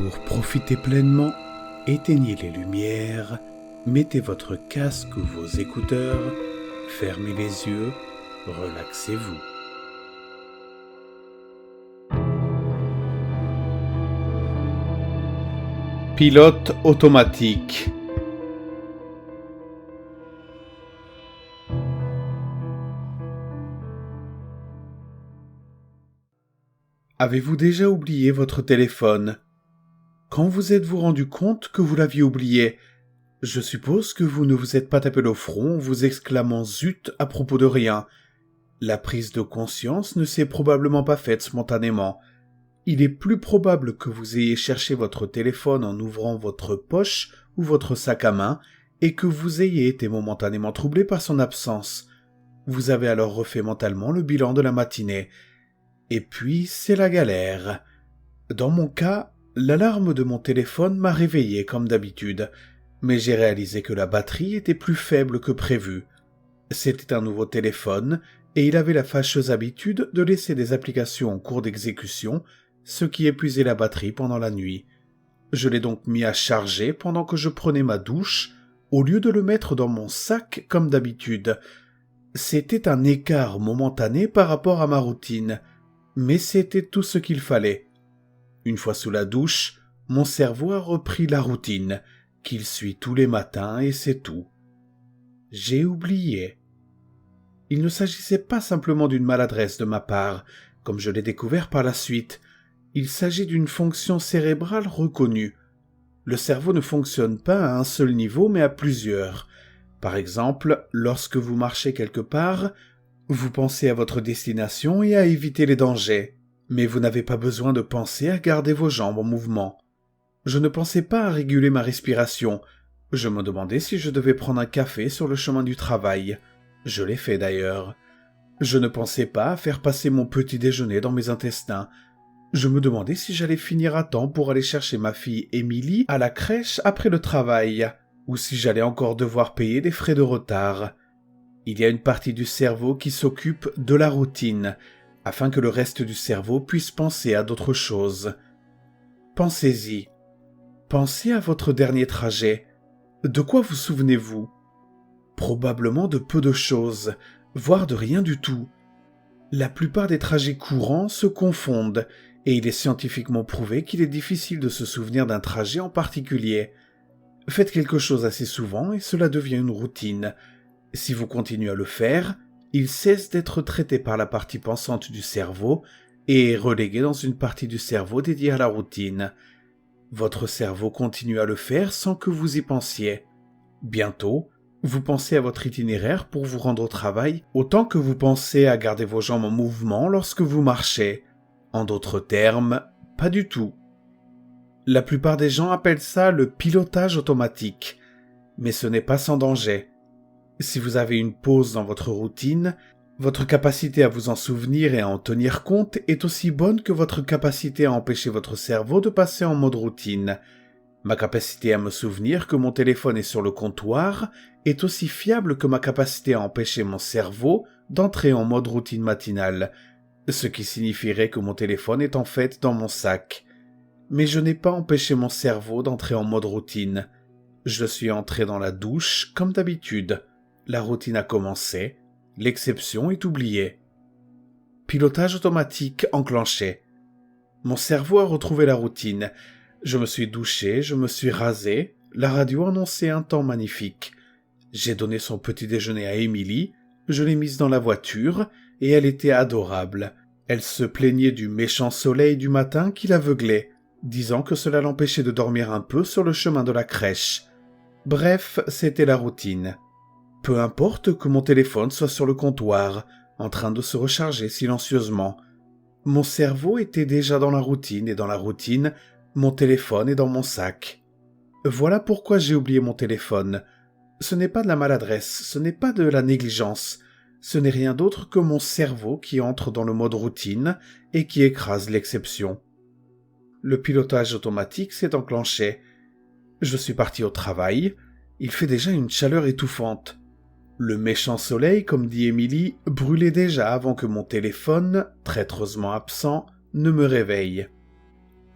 Pour profiter pleinement, éteignez les lumières, mettez votre casque ou vos écouteurs, fermez les yeux, relaxez-vous. Pilote automatique. Avez-vous déjà oublié votre téléphone ? Quand vous êtes-vous rendu compte que vous l'aviez oublié ? Je suppose que vous ne vous êtes pas tapé le front en vous exclamant « zut » à propos de rien. La prise de conscience ne s'est probablement pas faite spontanément. Il est plus probable que vous ayez cherché votre téléphone en ouvrant votre poche ou votre sac à main et que vous ayez été momentanément troublé par son absence. Vous avez alors refait mentalement le bilan de la matinée. Et puis, c'est la galère. Dans mon cas, l'alarme de mon téléphone m'a réveillé comme d'habitude, mais j'ai réalisé que la batterie était plus faible que prévu. C'était un nouveau téléphone, et il avait la fâcheuse habitude de laisser des applications en cours d'exécution, ce qui épuisait la batterie pendant la nuit. Je l'ai donc mis à charger pendant que je prenais ma douche, au lieu de le mettre dans mon sac comme d'habitude. C'était un écart momentané par rapport à ma routine, mais c'était tout ce qu'il fallait. Une fois sous la douche, mon cerveau a repris la routine, qu'il suit tous les matins et c'est tout. J'ai oublié. Il ne s'agissait pas simplement d'une maladresse de ma part, comme je l'ai découvert par la suite. Il s'agit d'une fonction cérébrale reconnue. Le cerveau ne fonctionne pas à un seul niveau, mais à plusieurs. Par exemple, lorsque vous marchez quelque part, vous pensez à votre destination et à éviter les dangers, mais vous n'avez pas besoin de penser à garder vos jambes en mouvement. Je ne pensais pas à réguler ma respiration. Je me demandais si je devais prendre un café sur le chemin du travail. Je l'ai fait d'ailleurs. Je ne pensais pas à faire passer mon petit déjeuner dans mes intestins. Je me demandais si j'allais finir à temps pour aller chercher ma fille Émilie à la crèche après le travail, ou si j'allais encore devoir payer des frais de retard. Il y a une partie du cerveau qui s'occupe de la routine, afin que le reste du cerveau puisse penser à d'autres choses. Pensez-y. Pensez à votre dernier trajet. De quoi vous souvenez-vous ? Probablement de peu de choses, voire de rien du tout. La plupart des trajets courants se confondent, et il est scientifiquement prouvé qu'il est difficile de se souvenir d'un trajet en particulier. Faites quelque chose assez souvent et cela devient une routine. Si vous continuez à le faire, il cesse d'être traité par la partie pensante du cerveau et est relégué dans une partie du cerveau dédiée à la routine. Votre cerveau continue à le faire sans que vous y pensiez. Bientôt, vous pensez à votre itinéraire pour vous rendre au travail autant que vous pensez à garder vos jambes en mouvement lorsque vous marchez. En d'autres termes, pas du tout. La plupart des gens appellent ça le pilotage automatique, mais ce n'est pas sans danger. Si vous avez une pause dans votre routine, votre capacité à vous en souvenir et à en tenir compte est aussi bonne que votre capacité à empêcher votre cerveau de passer en mode routine. Ma capacité à me souvenir que mon téléphone est sur le comptoir est aussi fiable que ma capacité à empêcher mon cerveau d'entrer en mode routine matinale, ce qui signifierait que mon téléphone est en fait dans mon sac. Mais je n'ai pas empêché mon cerveau d'entrer en mode routine. Je suis entré dans la douche comme d'habitude. La routine a commencé, l'exception est oubliée. Pilotage automatique enclenché. Mon cerveau a retrouvé la routine. Je me suis douché, je me suis rasé, la radio annonçait un temps magnifique. J'ai donné son petit déjeuner à Émilie, je l'ai mise dans la voiture, et elle était adorable. Elle se plaignait du méchant soleil du matin qui l'aveuglait, disant que cela l'empêchait de dormir un peu sur le chemin de la crèche. Bref, c'était la routine. Peu importe que mon téléphone soit sur le comptoir, en train de se recharger silencieusement. Mon cerveau était déjà dans la routine, et dans la routine, mon téléphone est dans mon sac. Voilà pourquoi j'ai oublié mon téléphone. Ce n'est pas de la maladresse, ce n'est pas de la négligence. Ce n'est rien d'autre que mon cerveau qui entre dans le mode routine et qui écrase l'exception. Le pilotage automatique s'est enclenché. Je suis parti au travail. Il fait déjà une chaleur étouffante. Le méchant soleil, comme dit Émilie, brûlait déjà avant que mon téléphone, traîtreusement absent, ne me réveille.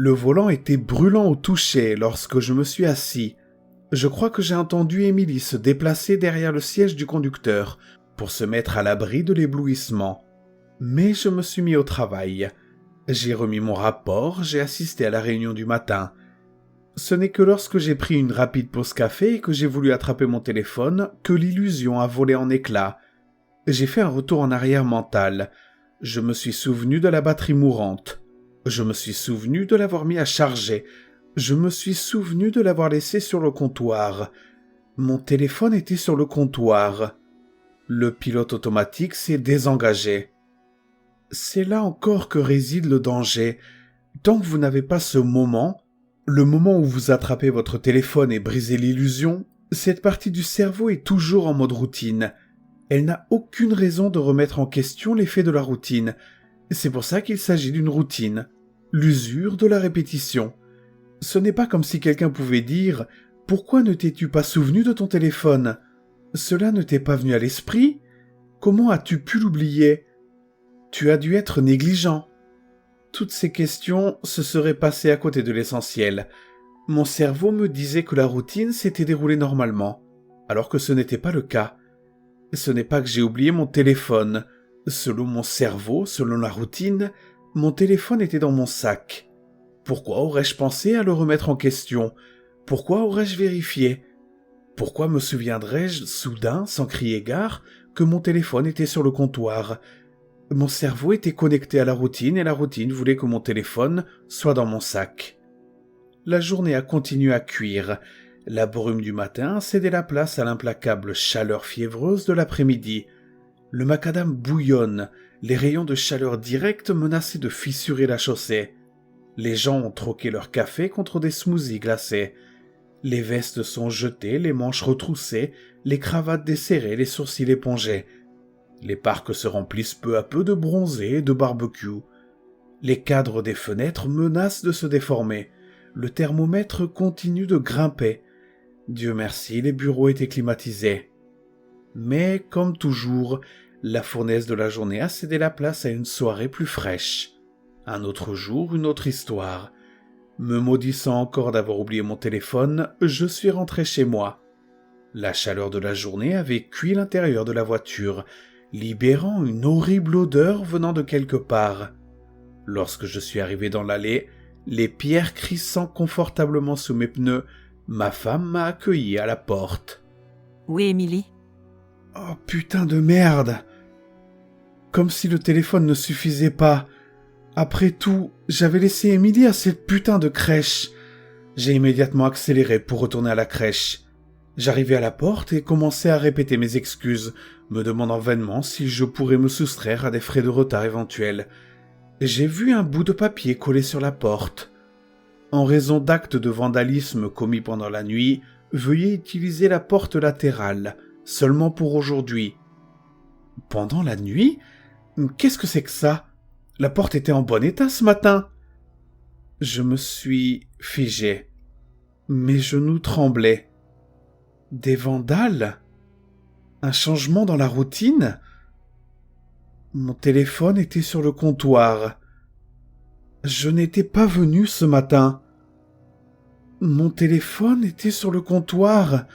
Le volant était brûlant au toucher lorsque je me suis assis. Je crois que j'ai entendu Émilie se déplacer derrière le siège du conducteur pour se mettre à l'abri de l'éblouissement. Mais je me suis mis au travail. J'ai remis mon rapport, j'ai assisté à la réunion du matin. Ce n'est que lorsque j'ai pris une rapide pause café et que j'ai voulu attraper mon téléphone que l'illusion a volé en éclats. J'ai fait un retour en arrière mental. Je me suis souvenu de la batterie mourante. Je me suis souvenu de l'avoir mis à charger. Je me suis souvenu de l'avoir laissé sur le comptoir. Mon téléphone était sur le comptoir. Le pilote automatique s'est désengagé. C'est là encore que réside le danger. Tant que vous n'avez pas ce moment, le moment où vous attrapez votre téléphone et brisez l'illusion, cette partie du cerveau est toujours en mode routine. Elle n'a aucune raison de remettre en question l'effet de la routine. C'est pour ça qu'il s'agit d'une routine. L'usure de la répétition. Ce n'est pas comme si quelqu'un pouvait dire « Pourquoi ne t'es-tu pas souvenu de ton téléphone ? Cela ne t'est pas venu à l'esprit ? Comment as-tu pu l'oublier ? Tu as dû être négligent. » Toutes ces questions se seraient passées à côté de l'essentiel. Mon cerveau me disait que la routine s'était déroulée normalement, alors que ce n'était pas le cas. Ce n'est pas que j'ai oublié mon téléphone. Selon mon cerveau, selon la routine, mon téléphone était dans mon sac. Pourquoi aurais-je pensé à le remettre en question ? Pourquoi aurais-je vérifié ? Pourquoi me souviendrais-je soudain, sans crier gare, que mon téléphone était sur le comptoir ? Mon cerveau était connecté à la routine et la routine voulait que mon téléphone soit dans mon sac. La journée a continué à cuire. La brume du matin a cédé la place à l'implacable chaleur fiévreuse de l'après-midi. Le macadam bouillonne, les rayons de chaleur directe menaçaient de fissurer la chaussée. Les gens ont troqué leur café contre des smoothies glacés. Les vestes sont jetées, les manches retroussées, les cravates desserrées, les sourcils épongés. Les parcs se remplissent peu à peu de bronzés et de barbecues. Les cadres des fenêtres menacent de se déformer. Le thermomètre continue de grimper. Dieu merci, les bureaux étaient climatisés. Mais, comme toujours, la fournaise de la journée a cédé la place à une soirée plus fraîche. Un autre jour, une autre histoire. Me maudissant encore d'avoir oublié mon téléphone, je suis rentré chez moi. La chaleur de la journée avait cuit l'intérieur de la voiture, libérant une horrible odeur venant de quelque part. Lorsque je suis arrivé dans l'allée, les pierres crissant confortablement sous mes pneus, ma femme m'a accueilli à la porte. « Oui, Émilie ? » Oh putain de merde ! Comme si le téléphone ne suffisait pas. Après tout, j'avais laissé Émilie à cette putain de crèche. J'ai immédiatement accéléré pour retourner à la crèche. J'arrivai à la porte et commençai à répéter mes excuses, me demandant vainement si je pourrais me soustraire à des frais de retard éventuels. J'ai vu un bout de papier collé sur la porte. En raison d'actes de vandalisme commis pendant la nuit, veuillez utiliser la porte latérale, seulement pour aujourd'hui. Pendant la nuit ? Qu'est-ce que c'est que ça ? La porte était en bon état ce matin. Je me suis figé. Mes genoux tremblaient. Des vandales ? Un changement dans la routine ? Mon téléphone était sur le comptoir. Je n'étais pas venu ce matin. Mon téléphone était sur le comptoir.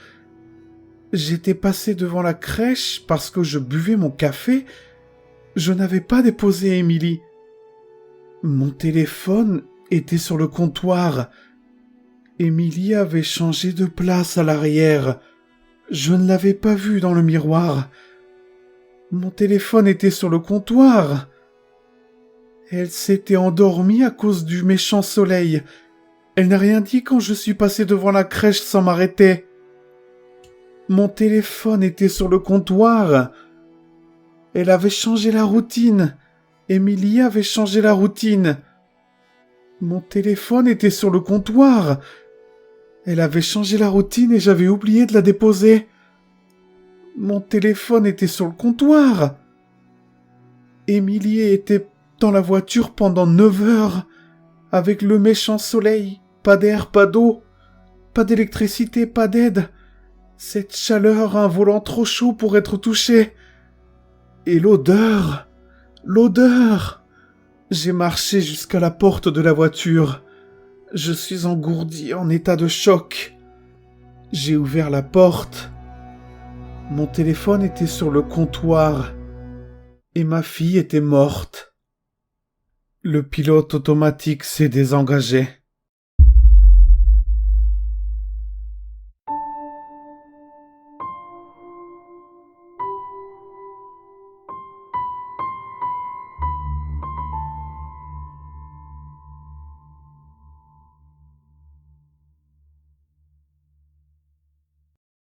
J'étais passé devant la crèche parce que je buvais mon café. Je n'avais pas déposé Émilie. Mon téléphone était sur le comptoir. Émilie avait changé de place à l'arrière. Je ne l'avais pas vue dans le miroir. Mon téléphone était sur le comptoir. Elle s'était endormie à cause du méchant soleil. Elle n'a rien dit quand je suis passé devant la crèche sans m'arrêter. Mon téléphone était sur le comptoir. Elle avait changé la routine. Émilie avait changé la routine. Mon téléphone était sur le comptoir. Elle avait changé la routine et j'avais oublié de la déposer. Mon téléphone était sur le comptoir. Émilie était dans la voiture pendant 9 heures, avec le méchant soleil, pas d'air, pas d'eau, pas d'électricité, pas d'aide. Cette chaleur, un volant trop chaud pour être touché. Et l'odeur. J'ai marché jusqu'à la porte de la voiture. Je suis engourdi en état de choc. J'ai ouvert la porte. Mon téléphone était sur le comptoir et ma fille était morte. Le pilote automatique s'est désengagé.